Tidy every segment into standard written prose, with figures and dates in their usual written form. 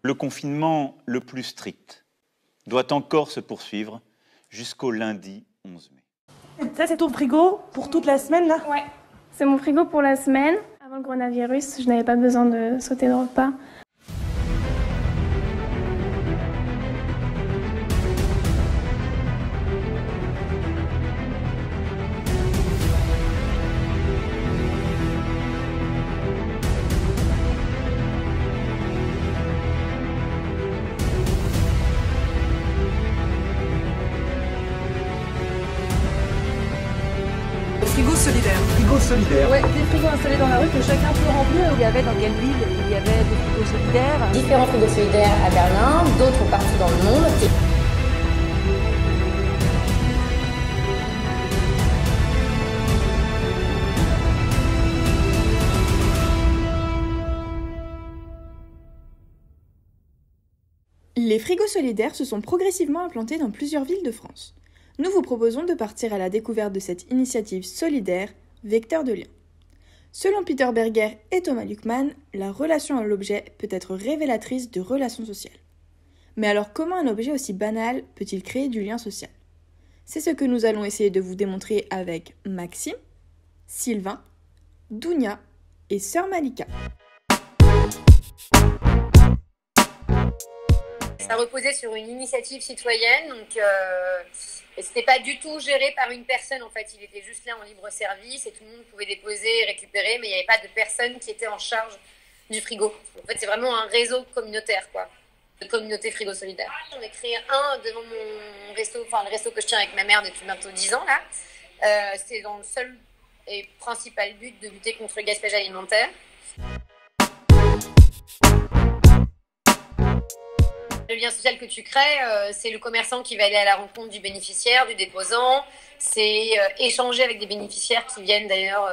Le confinement le plus strict doit encore se poursuivre jusqu'au lundi 11 mai. Ça, c'est ton frigo pour toute la semaine, là? Ouais, c'est mon frigo pour la semaine. Avant le coronavirus, je n'avais pas besoin de sauter de repas. Frigo solidaire. Frigo solidaire. Ouais, des frigos installés dans la rue que chacun peut remplir. Il y avait dans quelle ville il y avait des frigos solidaires? Différents frigos solidaires à Berlin, d'autres partout dans le monde. Les frigos solidaires se sont progressivement implantés dans plusieurs villes de France. Nous vous proposons de partir à la découverte de cette initiative solidaire, vecteur de lien. Selon Peter Berger et Thomas Luckmann, la relation à l'objet peut être révélatrice de relations sociales. Mais alors comment un objet aussi banal peut-il créer du lien social? C'est ce que nous allons essayer de vous démontrer avec Maxime, Sylvain, Dounia et Sœur Malika. Ça reposait sur une initiative citoyenne, donc c'était pas du tout géré par une personne en fait. Il était juste là en libre service et tout le monde pouvait déposer et récupérer, mais il n'y avait pas de personne qui était en charge du frigo. En fait, c'est vraiment un réseau communautaire, quoi, de communauté frigo solidaire. J'en ai créé un devant mon resto, enfin le resto que je tiens avec ma mère depuis bientôt 10 ans là. C'est dans le seul et principal but de lutter contre le gaspillage alimentaire. Le lien social que tu crées, c'est le commerçant qui va aller à la rencontre du bénéficiaire, du déposant. C'est échanger avec des bénéficiaires qui viennent d'ailleurs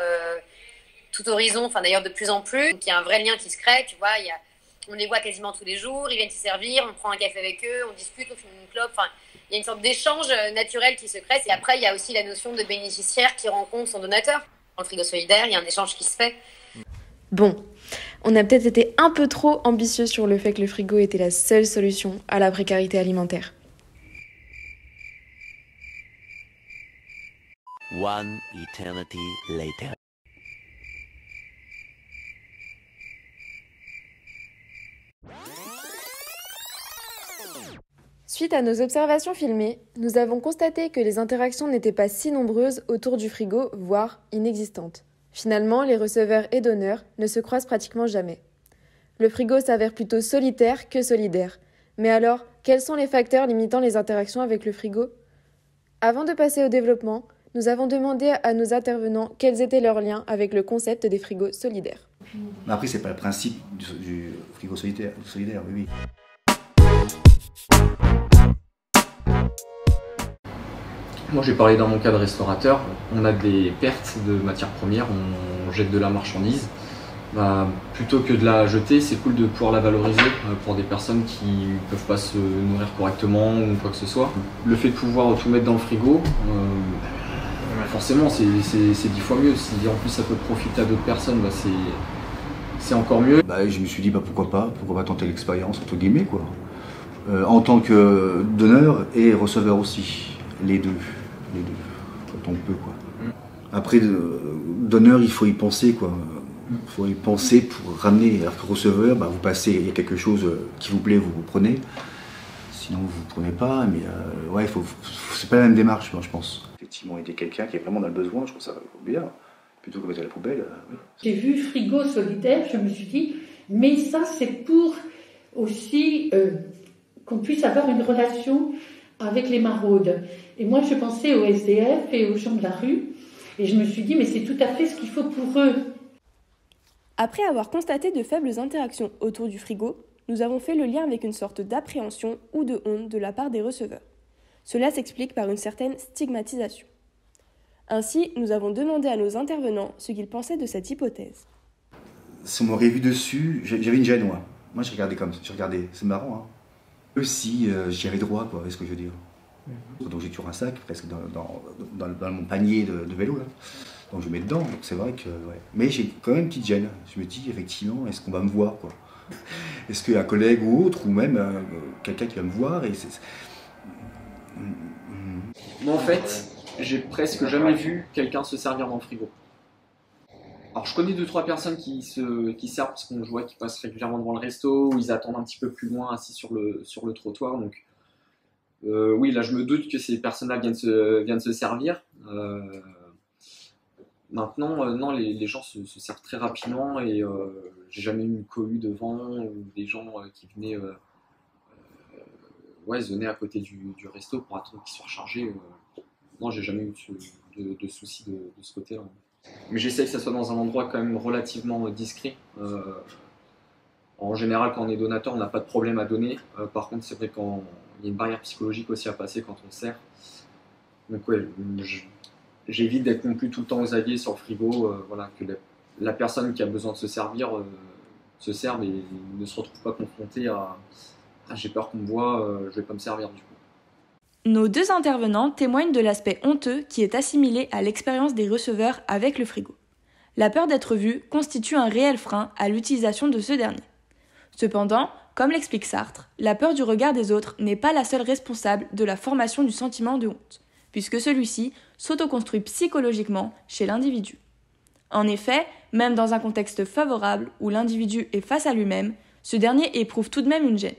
tout horizon, enfin d'ailleurs de plus en plus. Donc il y a un vrai lien qui se crée, tu vois. On les voit quasiment tous les jours, ils viennent se servir, on prend un café avec eux, on discute, on fume une clope. Enfin, il y a une sorte d'échange naturel qui se crée. Et après, il y a aussi la notion de bénéficiaire qui rencontre son donateur. Dans le frigo solidaire, il y a un échange qui se fait. Bon, on a peut-être été un peu trop ambitieux sur le fait que le frigo était la seule solution à la précarité alimentaire. One eternity later. Suite à nos observations filmées, nous avons constaté que les interactions n'étaient pas si nombreuses autour du frigo, voire inexistantes. Finalement, les receveurs et donneurs ne se croisent pratiquement jamais. Le frigo s'avère plutôt solitaire que solidaire. Mais alors, quels sont les facteurs limitant les interactions avec le frigo? Avant de passer au développement, nous avons demandé à nos intervenants quels étaient leurs liens avec le concept des frigos solidaires. Mais après, c'est pas le principe du frigo solidaire, oui. Moi j'ai parlé dans mon cas de restaurateur, on a des pertes de matières premières, on jette de la marchandise. Plutôt que de la jeter, c'est cool de pouvoir la valoriser pour des personnes qui ne peuvent pas se nourrir correctement ou quoi que ce soit. Le fait de pouvoir tout mettre dans le frigo, forcément c'est 10 fois mieux. Si en plus ça peut profiter à d'autres personnes, c'est encore mieux. Je me suis dit pourquoi pas tenter l'expérience entre guillemets quoi. En tant que donneur et receveur aussi, les deux, quand on peut quoi. Après, donneur, il faut y penser quoi. Il faut y penser pour ramener, alors que receveur, vous passez, il y a quelque chose qui vous plaît, vous prenez. Sinon, vous ne prenez pas, mais c'est pas la même démarche, je pense. Effectivement, aider quelqu'un qui est vraiment dans le besoin, je trouve ça bien. Plutôt que mettre à la poubelle, oui. J'ai vu frigo solidaire, je me suis dit, mais ça, c'est pour aussi qu'on puisse avoir une relation avec les maraudes. Et moi, je pensais aux SDF et aux gens de la rue, et je me suis dit, mais c'est tout à fait ce qu'il faut pour eux. Après avoir constaté de faibles interactions autour du frigo, nous avons fait le lien avec une sorte d'appréhension ou de honte de la part des receveurs. Cela s'explique par une certaine stigmatisation. Ainsi, nous avons demandé à nos intervenants ce qu'ils pensaient de cette hypothèse. Si on m'aurait vu dessus, j'avais une gêne, moi. Moi, je regardais c'est marrant, hein. Eux, si j'y avais droit, quoi, est-ce que je veux dire. Donc j'ai toujours un sac, presque dans mon panier de vélo, là. Donc je mets dedans, donc c'est vrai que... Ouais. Mais j'ai quand même une petite gêne. Je me dis, effectivement, est-ce qu'on va me voir, quoi. Est-ce qu'un collègue ou autre, ou même quelqu'un qui va me voir Moi, en fait, j'ai presque jamais vu quelqu'un se servir dans le frigo. Alors, je connais 2-3 personnes qui servent parce qu'on voit qu'ils passent régulièrement devant le resto, ou ils attendent un petit peu plus loin, assis sur le trottoir. Donc, oui, là, je me doute que ces personnes-là viennent se servir. Maintenant, non, les gens se servent très rapidement et j'ai jamais eu une cohue devant ou des gens qui venaient zoner à côté du resto pour attendre qu'ils soient rechargés. Non, j'ai jamais eu de soucis de ce côté-là. Mais j'essaie que ça soit dans un endroit quand même relativement discret. En général, quand on est donateur, on n'a pas de problème à donner. Par contre, c'est vrai qu'il y a une barrière psychologique aussi à passer quand on sert. Donc ouais, j'évite d'être non plus tout le temps aux aguets sur le frigo. Voilà, que la personne qui a besoin de se servir se serve et ne se retrouve pas confrontée à j'ai peur qu'on me voit, je vais pas me servir du coup. Nos 2 intervenants témoignent de l'aspect honteux qui est assimilé à l'expérience des receveurs avec le frigo. La peur d'être vu constitue un réel frein à l'utilisation de ce dernier. Cependant, comme l'explique Sartre, la peur du regard des autres n'est pas la seule responsable de la formation du sentiment de honte, puisque celui-ci s'autoconstruit psychologiquement chez l'individu. En effet, même dans un contexte favorable où l'individu est face à lui-même, ce dernier éprouve tout de même une gêne.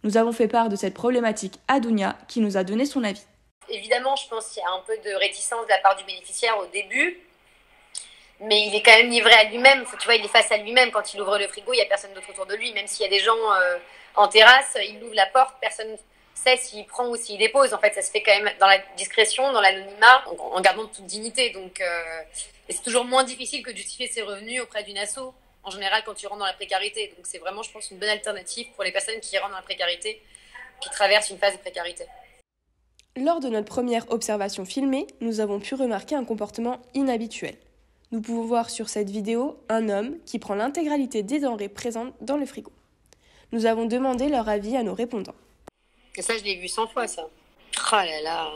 Nous avons fait part de cette problématique à Dounia qui nous a donné son avis. Évidemment, je pense qu'il y a un peu de réticence de la part du bénéficiaire au début, mais il est quand même livré à lui-même. Tu vois, il est face à lui-même. Quand il ouvre le frigo, il n'y a personne d'autre autour de lui. Même s'il y a des gens en terrasse, il ouvre la porte, personne ne sait s'il prend ou s'il dépose. En fait, ça se fait quand même dans la discrétion, dans l'anonymat, en gardant toute dignité. Donc, et c'est toujours moins difficile que de justifier ses revenus auprès d'une asso. En général, quand tu rentres dans la précarité. Donc c'est vraiment, je pense, une bonne alternative pour les personnes qui rentrent dans la précarité, qui traversent une phase de précarité. Lors de notre première observation filmée, nous avons pu remarquer un comportement inhabituel. Nous pouvons voir sur cette vidéo un homme qui prend l'intégralité des denrées présentes dans le frigo. Nous avons demandé leur avis à nos répondants. Et ça, je l'ai vu 100 fois, ça. Oh là là.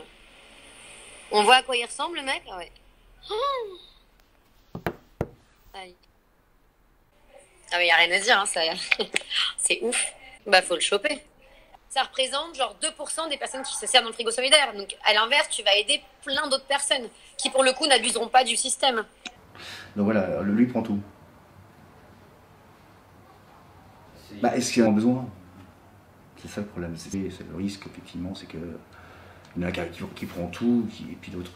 On voit à quoi il ressemble, le mec? Ouais. Aïe. Ah mais y a rien à dire, hein, ça... c'est ouf. Bah faut le choper. Ça représente genre 2% des personnes qui se servent dans le frigo solidaire. Donc à l'inverse, tu vas aider plein d'autres personnes qui pour le coup n'abuseront pas du système. Donc voilà, lui prend tout. Bah est-ce qu'il en a besoin? C'est ça le problème, c'est le risque effectivement, c'est que il y en a qui prend tout, et puis l'autre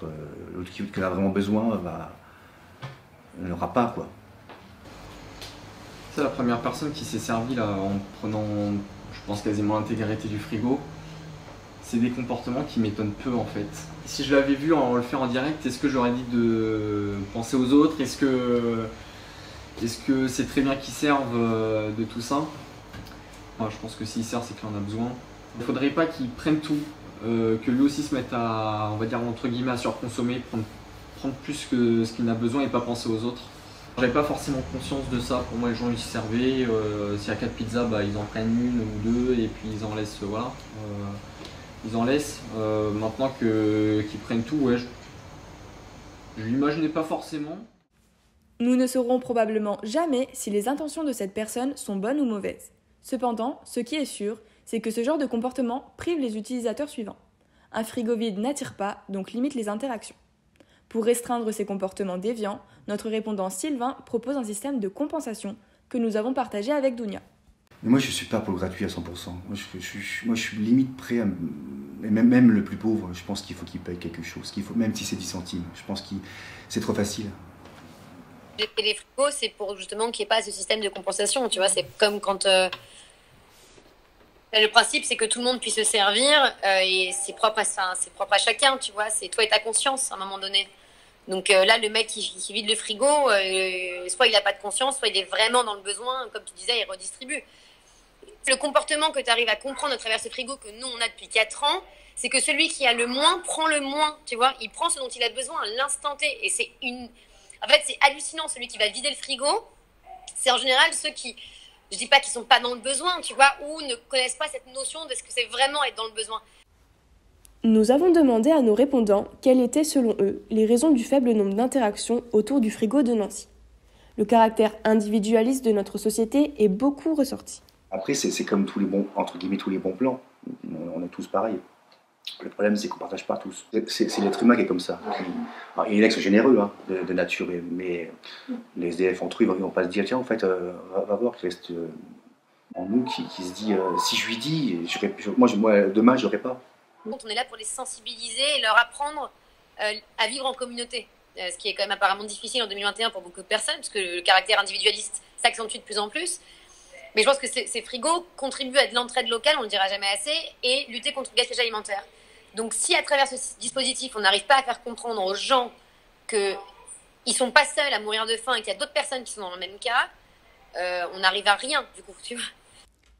qui en a vraiment besoin, il n'aura pas quoi. C'est la première personne qui s'est servie là en prenant, je pense, quasiment l'intégralité du frigo. C'est des comportements qui m'étonnent peu en fait. Si je l'avais vu le faire en direct, est-ce que j'aurais dit de penser aux autres? Est-ce que c'est très bien qu'ils servent de tout ça? Enfin, je pense que s'il sert, c'est qu'il en a besoin. Il ne faudrait pas qu'il prenne tout, que lui aussi se mette à, on va dire entre guillemets, à surconsommer, prendre plus que ce qu'il a besoin et pas penser aux autres. J'avais pas forcément conscience de ça. Pour moi, les gens ils servaient. S'il y a 4 pizzas, bah, ils en prennent une ou deux et puis ils en laissent. Voilà. Ils en laissent. Maintenant qu'ils prennent tout, ouais, je l'imaginais pas forcément. Nous ne saurons probablement jamais si les intentions de cette personne sont bonnes ou mauvaises. Cependant, ce qui est sûr, c'est que ce genre de comportement prive les utilisateurs suivants. Un frigo vide n'attire pas, donc limite les interactions. Pour restreindre ces comportements déviants, notre répondant Sylvain propose un système de compensation que nous avons partagé avec Dounia. Moi, je suis pas pour le gratuit à 100%. Moi, je suis limite prêt à... Et même le plus pauvre, je pense qu'il faut qu'il paye quelque chose. Même si c'est 10 centimes. Je pense que c'est trop facile. Et les frigos, c'est pour justement qu'il n'y ait pas ce système de compensation. Tu vois, c'est comme quand... Le principe, c'est que tout le monde puisse se servir et c'est propre à chacun, tu vois. C'est toi et ta conscience, à un moment donné. Donc là, le mec qui vide le frigo, soit il n'a pas de conscience, soit il est vraiment dans le besoin. Comme tu disais, il redistribue. Le comportement que tu arrives à comprendre à travers ce frigo que nous, on a depuis 4 ans, c'est que celui qui a le moins prend le moins, tu vois. Il prend ce dont il a besoin à l'instant T. Et c'est En fait, c'est hallucinant. Celui qui va vider le frigo, c'est en général ceux qui... Je dis pas qu'ils sont pas dans le besoin, tu vois, ou ne connaissent pas cette notion de ce que c'est vraiment être dans le besoin. Nous avons demandé à nos répondants quelles étaient, selon eux, les raisons du faible nombre d'interactions autour du frigo de Nancy. Le caractère individualiste de notre société est beaucoup ressorti. Après, c'est comme tous les bons, entre guillemets, tous les bons plans. On est tous pareils. Le problème, c'est qu'on ne partage pas tous. C'est l'être humain qui est comme ça. Alors, il y en a qui sont généreux hein, de nature, mais les SDF entre eux, ils ne vont pas se dire tiens, en fait, va voir qu'il reste en nous qui se dit si je lui dis, moi demain, je n'aurai pas. On est là pour les sensibiliser et leur apprendre à vivre en communauté. Ce qui est quand même apparemment difficile en 2021 pour beaucoup de personnes, parce que le caractère individualiste s'accentue de plus en plus. Mais je pense que ces frigos contribuent à de l'entraide locale, on ne le dira jamais assez, et lutter contre le gaspillage alimentaire. Donc si à travers ce dispositif, on n'arrive pas à faire comprendre aux gens qu'ils ne sont pas seuls à mourir de faim et qu'il y a d'autres personnes qui sont dans le même cas, on n'arrive à rien, du coup, tu vois.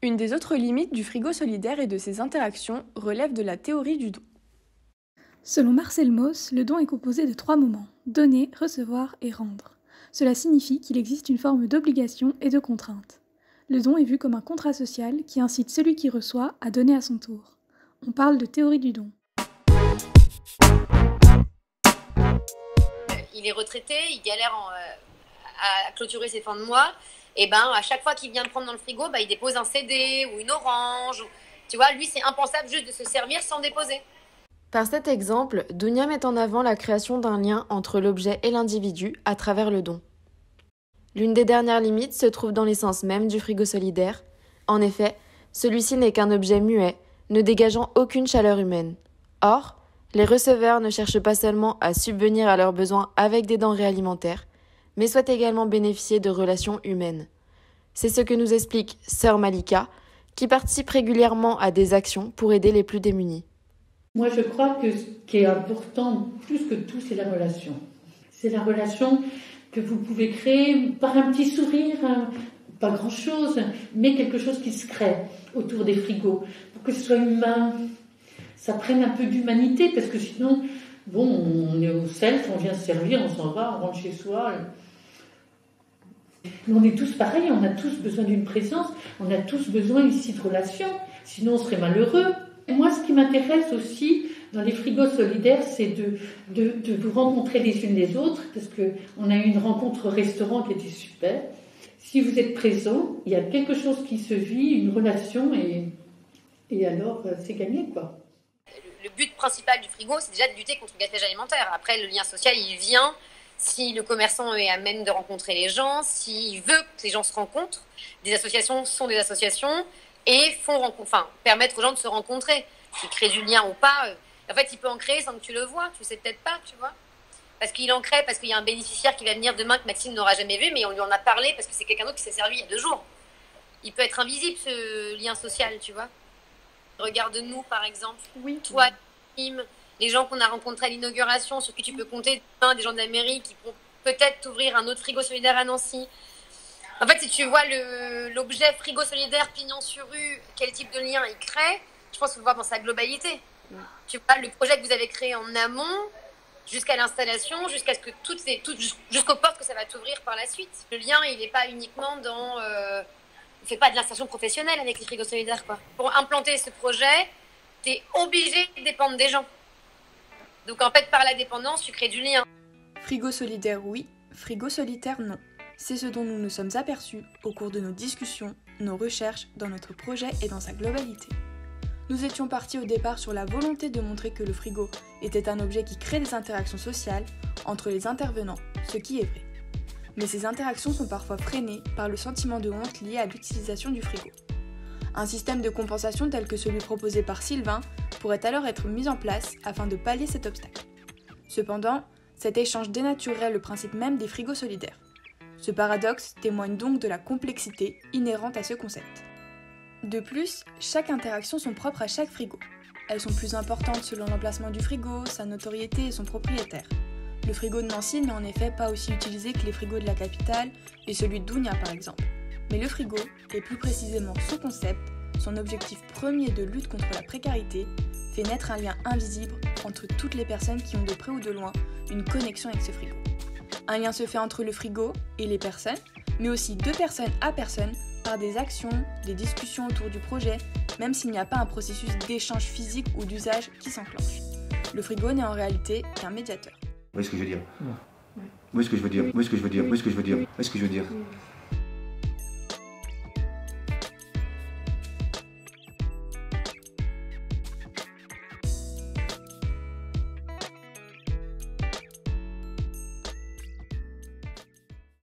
Une des autres limites du frigo solidaire et de ses interactions relève de la théorie du don. Selon Marcel Mauss, le don est composé de 3 moments, donner, recevoir et rendre. Cela signifie qu'il existe une forme d'obligation et de contrainte. Le don est vu comme un contrat social qui incite celui qui reçoit à donner à son tour. On parle de théorie du don. Il est retraité, il galère à clôturer ses fins de mois, et à chaque fois qu'il vient prendre dans le frigo, il dépose un CD ou une orange. Tu vois, lui, c'est impensable juste de se servir sans déposer. Par cet exemple, Dounia met en avant la création d'un lien entre l'objet et l'individu à travers le don. L'une des dernières limites se trouve dans l'essence même du frigo solidaire. En effet, celui-ci n'est qu'un objet muet, ne dégageant aucune chaleur humaine. Or, les receveurs ne cherchent pas seulement à subvenir à leurs besoins avec des denrées alimentaires, mais souhaitent également bénéficier de relations humaines. C'est ce que nous explique Sœur Malika, qui participe régulièrement à des actions pour aider les plus démunis. Moi, je crois que ce qui est important, plus que tout, c'est la relation. C'est la relation que vous pouvez créer par un petit sourire, pas grand-chose, mais quelque chose qui se crée autour des frigos, pour que ce soit humain, ça prenne un peu d'humanité, parce que sinon, on est au self, on vient se servir, on s'en va, on rentre chez soi. Mais on est tous pareils, on a tous besoin d'une présence, on a tous besoin ici de relations, sinon on serait malheureux. Moi, ce qui m'intéresse aussi dans les frigos solidaires, c'est de vous rencontrer les unes les autres, parce qu'on a eu une rencontre au restaurant qui était super. Si vous êtes présents, il y a quelque chose qui se vit, une relation, et alors c'est gagné, quoi. Le but principal du frigo, c'est déjà de lutter contre le gaspillage alimentaire. Après, le lien social, il vient si le commerçant est à même de rencontrer les gens, s'il veut que les gens se rencontrent. Des associations sont des associations et permettre aux gens de se rencontrer. S'il crée du lien ou pas, en fait, il peut en créer sans que tu le vois. Tu sais peut-être pas, tu vois. Parce qu'il en crée, parce qu'il y a un bénéficiaire qui va venir demain que Maxime n'aura jamais vu, mais on lui en a parlé parce que c'est quelqu'un d'autre qui s'est servi il y a 2 jours. Il peut être invisible, ce lien social, tu vois. Regarde-nous, par exemple. Oui. Toi, Maxime, les gens qu'on a rencontrés à l'inauguration, sur qui tu peux compter, des gens de la mairie qui pourront peut-être t'ouvrir un autre frigo solidaire à Nancy. En fait, si tu vois l'objet frigo solidaire pignon sur rue, quel type de lien il crée, je pense qu'il faut le voir dans sa globalité. Tu vois, le projet que vous avez créé en amont, jusqu'à l'installation, jusqu'à ce que jusqu'aux portes que ça va t'ouvrir par la suite. Le lien, il n'est pas uniquement dans... on ne fait pas de l'insertion professionnelle avec les frigos solidaires, quoi. Pour implanter ce projet, tu es obligé de dépendre des gens. Donc en fait, par la dépendance, tu crées du lien. Frigo solidaire, oui. Frigo solitaire, non. C'est ce dont nous nous sommes aperçus au cours de nos discussions, nos recherches, dans notre projet et dans sa globalité. Nous étions partis au départ sur la volonté de montrer que le frigo était un objet qui crée des interactions sociales entre les intervenants, ce qui est vrai. Mais ces interactions sont parfois freinées par le sentiment de honte lié à l'utilisation du frigo. Un système de compensation tel que celui proposé par Sylvain pourrait alors être mis en place afin de pallier cet obstacle. Cependant, cet échange dénaturerait le principe même des frigos solidaires. Ce paradoxe témoigne donc de la complexité inhérente à ce concept. De plus, chaque interaction sont propres à chaque frigo. Elles sont plus importantes selon l'emplacement du frigo, sa notoriété et son propriétaire. Le frigo de Nancy n'est en effet pas aussi utilisé que les frigos de la capitale et celui de Dounia par exemple. Mais le frigo, et plus précisément son concept, son objectif premier de lutte contre la précarité, fait naître un lien invisible entre toutes les personnes qui ont de près ou de loin une connexion avec ce frigo. Un lien se fait entre le frigo et les personnes, mais aussi de personne à personne par des actions, des discussions autour du projet, même s'il n'y a pas un processus d'échange physique ou d'usage qui s'enclenche. Le frigo n'est en réalité qu'un médiateur. Vous voyez ce que je veux dire ? Vous voyez ce que je veux dire ? Vous voyez ce que je veux dire ? Vous voyez ce que je veux dire ? Vous voyez ce que je veux dire ?